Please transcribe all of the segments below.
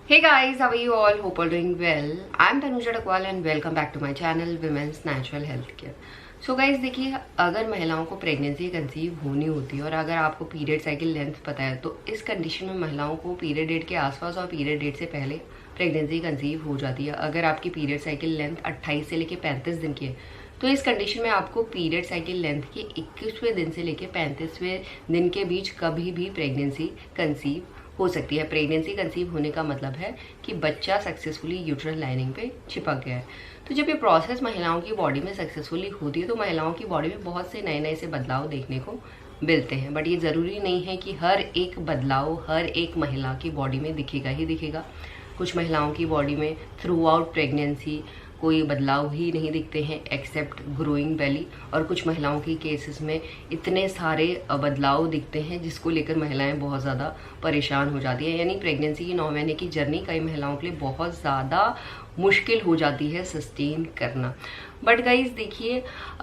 Hey guys, how are you all? Hope all doing well. I'm Tanuja Dakwal and welcome back to my channel Women's Natural Health Care. So guys देखिए, अगर महिलाओं को pregnancy conceive होनी होती है और अगर आपको पीरियड साइकिल लेंथ पता है तो इस कंडीशन में महिलाओं को पीरियड डेट के आसपास और पीरियड डेट से पहले प्रेगनेंसी कंसीव हो जाती है। अगर आपकी पीरियड साइकिल लेंथ 28 से लेकर 35 दिन की है तो इस कंडीशन में आपको पीरियड साइकिल लेंथ के 21वें दिन से लेकर 35वें दिन के बीच कभी भी प्रेगनेंसी कंसीव हो सकती है। प्रेगनेंसी कंसीव होने का मतलब है कि बच्चा सक्सेसफुली यूट्रस लाइनिंग पे चिपक गया है। तो जब ये प्रोसेस महिलाओं की बॉडी में सक्सेसफुली होती है तो महिलाओं की बॉडी में बहुत से नए नए से बदलाव देखने को मिलते हैं। बट ये ज़रूरी नहीं है कि हर एक बदलाव हर एक महिला की बॉडी में दिखेगा ही दिखेगा। कुछ महिलाओं की बॉडी में थ्रू आउट प्रेगनेंसी कोई बदलाव ही नहीं दिखते हैं एक्सेप्ट ग्रोइंग बेली, और कुछ महिलाओं की केसेस में इतने सारे बदलाव दिखते हैं जिसको लेकर महिलाएं बहुत ज़्यादा परेशान हो जाती है। यानी प्रेगनेंसी की 9 महीने की जर्नी कई महिलाओं के लिए बहुत ज़्यादा मुश्किल हो जाती है सस्टेन करना। बट गाइज देखिए,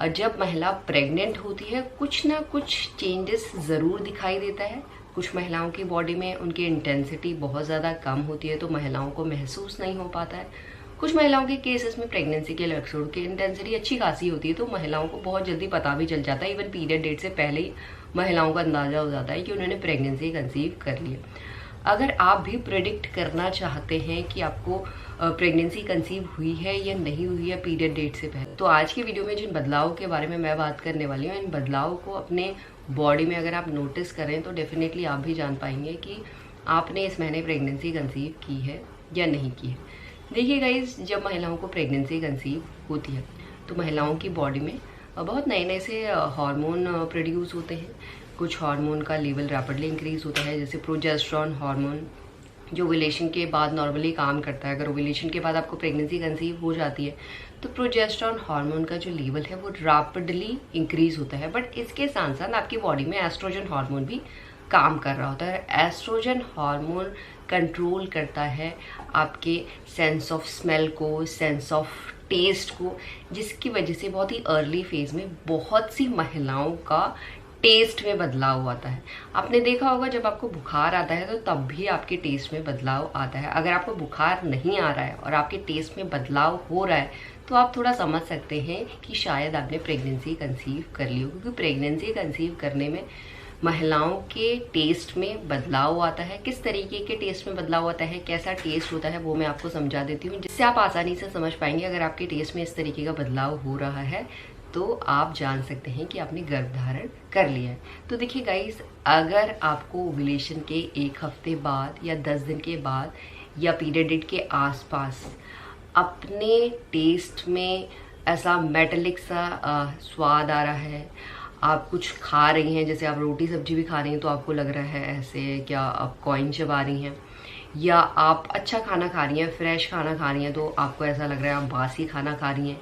जब महिला प्रेग्नेंट होती है कुछ ना कुछ चेंजेस ज़रूर दिखाई देता है। कुछ महिलाओं की बॉडी में उनकी इंटेंसिटी बहुत ज़्यादा कम होती है तो महिलाओं को महसूस नहीं हो पाता है। कुछ महिलाओं के केसेस में प्रेगनेंसी के लक्षणों की इंटेंसिटी अच्छी खासी होती है तो महिलाओं को बहुत जल्दी पता भी चल जाता है। इवन पीरियड डेट से पहले ही महिलाओं का अंदाजा हो जाता है कि उन्होंने प्रेगनेंसी कंसीव कर ली है। अगर आप भी प्रेडिक्ट करना चाहते हैं कि आपको प्रेगनेंसी कंसीव हुई है या नहीं हुई है पीरियड डेट से पहले, तो आज की वीडियो में जिन बदलाव के बारे में मैं बात करने वाली हूँ, इन बदलाव को अपने बॉडी में अगर आप नोटिस करें तो डेफिनेटली आप भी जान पाएंगे कि आपने इस महीने प्रेगनेंसी कंसीव की है या नहीं की है। देखिए गाइज, जब महिलाओं को प्रेगनेंसी कंसीव होती है तो महिलाओं की बॉडी में बहुत नए नए से हार्मोन प्रोड्यूस होते हैं। कुछ हार्मोन का लेवल रैपिडली इंक्रीज होता है, जैसे प्रोजेस्टेरोन हार्मोन जो ओव्यूलेशन के बाद नॉर्मली काम करता है। अगर ओव्यूलेशन के बाद आपको प्रेगनेंसी कंसीव हो जाती है तो प्रोजेस्टेरोन हार्मोन का जो लेवल है वो रैपिडली इंक्रीज होता है। बट इसके साथ साथ आपकी बॉडी में एस्ट्रोजन हार्मोन भी काम कर रहा होता है। एस्ट्रोजन हार्मोन कंट्रोल करता है आपके सेंस ऑफ स्मेल को, सेंस ऑफ टेस्ट को, जिसकी वजह से बहुत ही अर्ली फेज में बहुत सी महिलाओं का टेस्ट में बदलाव आता है। आपने देखा होगा जब आपको बुखार आता है तो तब भी आपके टेस्ट में बदलाव आता है। अगर आपको बुखार नहीं आ रहा है और आपके टेस्ट में बदलाव हो रहा है तो आप थोड़ा समझ सकते हैं कि शायद आपने प्रेगनेंसी कंसीव कर ली हो, क्योंकि प्रेगनेंसी कंसीव करने में महिलाओं के टेस्ट में बदलाव आता है। किस तरीके के टेस्ट में बदलाव आता है, कैसा टेस्ट होता है, वो मैं आपको समझा देती हूँ, जिससे आप आसानी से समझ पाएंगे। अगर आपके टेस्ट में इस तरीके का बदलाव हो रहा है तो आप जान सकते हैं कि आपने गर्भ धारण कर लिया है। तो देखिए गाइस, अगर आपको ओव्यूलेशन के 1 हफ्ते बाद या 10 दिन के बाद या पीरियड डेट के आसपास अपने टेस्ट में ऐसा मेटालिक सा स्वाद आ रहा है, आप कुछ खा रही हैं, जैसे आप रोटी सब्जी भी खा रही हैं तो आपको लग रहा है ऐसे क्या आप कॉइन चबा रही हैं, या आप अच्छा खाना खा रही हैं, फ्रेश खाना खा रही हैं तो आपको ऐसा लग रहा है आप बासी खाना खा रही हैं,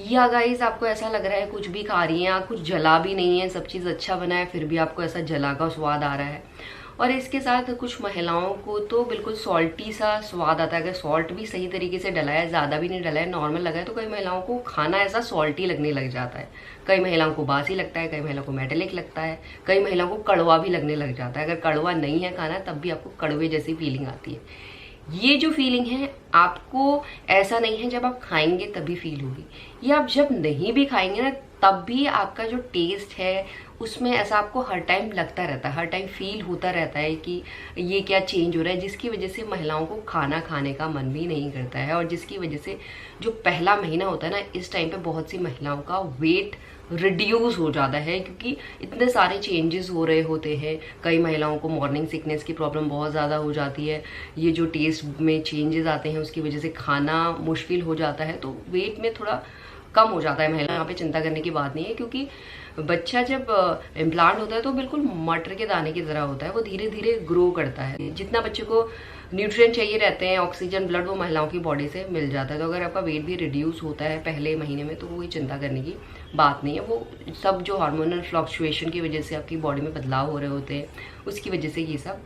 या गाइस आपको ऐसा लग रहा है कुछ भी खा रही हैं, कुछ जला भी नहीं है, सब चीज़ अच्छा बना है फिर भी आपको ऐसा जला का स्वाद आ रहा है। और इसके साथ कुछ महिलाओं को तो बिल्कुल सॉल्टी सा स्वाद आता है। अगर सॉल्ट भी सही तरीके से डला है, ज़्यादा भी नहीं डला है, नॉर्मल लगा है, तो कई महिलाओं को खाना ऐसा सॉल्टी लगने लग जाता है। कई महिलाओं को बासी लगता है, कई महिलाओं को मेटालिक लगता है, कई महिलाओं को कड़वा भी लगने लग जाता है। अगर कड़वा नहीं है खाना तब भी आपको कड़वे जैसी फीलिंग आती है। ये जो फीलिंग है आपको ऐसा नहीं है जब आप खाएंगे तभी फील होगी, ये आप जब नहीं भी खाएंगे ना तब भी आपका जो टेस्ट है उसमें ऐसा आपको हर टाइम लगता रहता है, हर टाइम फील होता रहता है कि ये क्या चेंज हो रहा है, जिसकी वजह से महिलाओं को खाना खाने का मन भी नहीं करता है। और जिसकी वजह से जो पहला महीना होता है ना, इस टाइम पे बहुत सी महिलाओं का वेट रिड्यूस हो जाता है, क्योंकि इतने सारे चेंजेस हो रहे होते हैं। कई महिलाओं को मॉर्निंग सिकनेस की प्रॉब्लम बहुत ज़्यादा हो जाती है। ये जो टेस्ट में चेंजेस आते हैं उसकी वजह से खाना मुश्किल हो जाता है, तो वेट में थोड़ा कम हो जाता है महिला। यहाँ पे चिंता करने की बात नहीं है, क्योंकि बच्चा जब इम्प्लांट होता है तो बिल्कुल मटर के दाने की तरह होता है, वो धीरे धीरे ग्रो करता है। जितना बच्चे को न्यूट्रिएंट चाहिए रहते हैं, ऑक्सीजन, ब्लड, वो महिलाओं की बॉडी से मिल जाता है। तो अगर आपका वेट भी रिड्यूस होता है पहले महीने में तो कोई चिंता करने की बात नहीं है। वो सब जो हार्मोनल फ्लक्चुएशन की वजह से आपकी बॉडी में बदलाव हो रहे होते हैं उसकी वजह से ये सब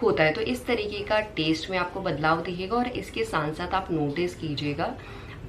होता है। तो इस तरीके का टेस्ट में आपको बदलाव दिखेगा। और इसके साथ साथ आप नोटिस कीजिएगा,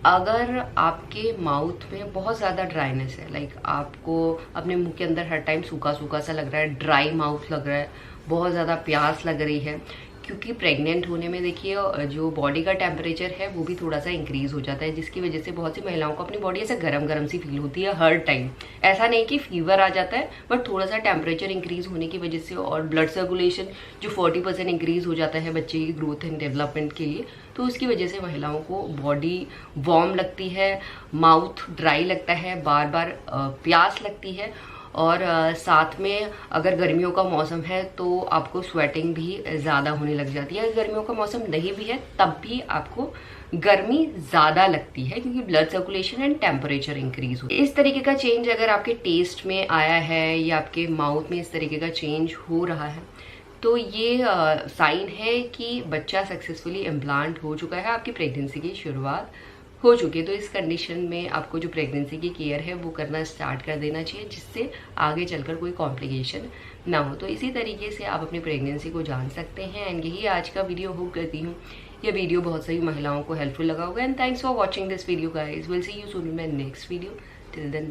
अगर आपके माउथ में बहुत ज़्यादा ड्राइनेस है, लाइक आपको अपने मुंह के अंदर हर टाइम सूखा सूखा सा लग रहा है, ड्राई माउथ लग रहा है, बहुत ज़्यादा प्यास लग रही है, क्योंकि प्रेग्नेंट होने में देखिए जो बॉडी का टेम्परेचर है वो भी थोड़ा सा इंक्रीज हो जाता है, जिसकी वजह से बहुत सी महिलाओं को अपनी बॉडी ऐसे गरम गरम सी फील होती है हर टाइम। ऐसा नहीं कि फीवर आ जाता है, बट थोड़ा सा टेम्परेचर इंक्रीज होने की वजह से और ब्लड सर्कुलेशन जो 40% इंक्रीज हो जाता है बच्चे की ग्रोथ एंड डेवलपमेंट के लिए, तो उसकी वजह से महिलाओं को बॉडी वार्म लगती है, माउथ ड्राई लगता है, बार बार प्यास लगती है, और साथ में अगर गर्मियों का मौसम है तो आपको स्वेटिंग भी ज़्यादा होने लग जाती है। गर्मियों का मौसम नहीं भी है तब भी आपको गर्मी ज़्यादा लगती है, क्योंकि blood circulation and temperature increase हो। इस तरीके का चेंज अगर आपके टेस्ट में आया है या आपके माउथ में इस तरीके का चेंज हो रहा है, तो ये साइन है कि बच्चा सक्सेसफुली इम्प्लांट हो चुका है, आपकी प्रेगनेंसी की शुरुआत हो चुकी है। तो इस कंडीशन में आपको जो प्रेगनेंसी की केयर है वो करना स्टार्ट कर देना चाहिए, जिससे आगे चलकर कोई कॉम्प्लिकेशन ना हो। तो इसी तरीके से आप अपनी प्रेगनेंसी को जान सकते हैं। एंड यही आज का वीडियो होप करती हूँ ये वीडियो बहुत सही महिलाओं को हेल्पफुल लगा होगा। And thanks for watching this video guys, will see you soon in my next video. Till then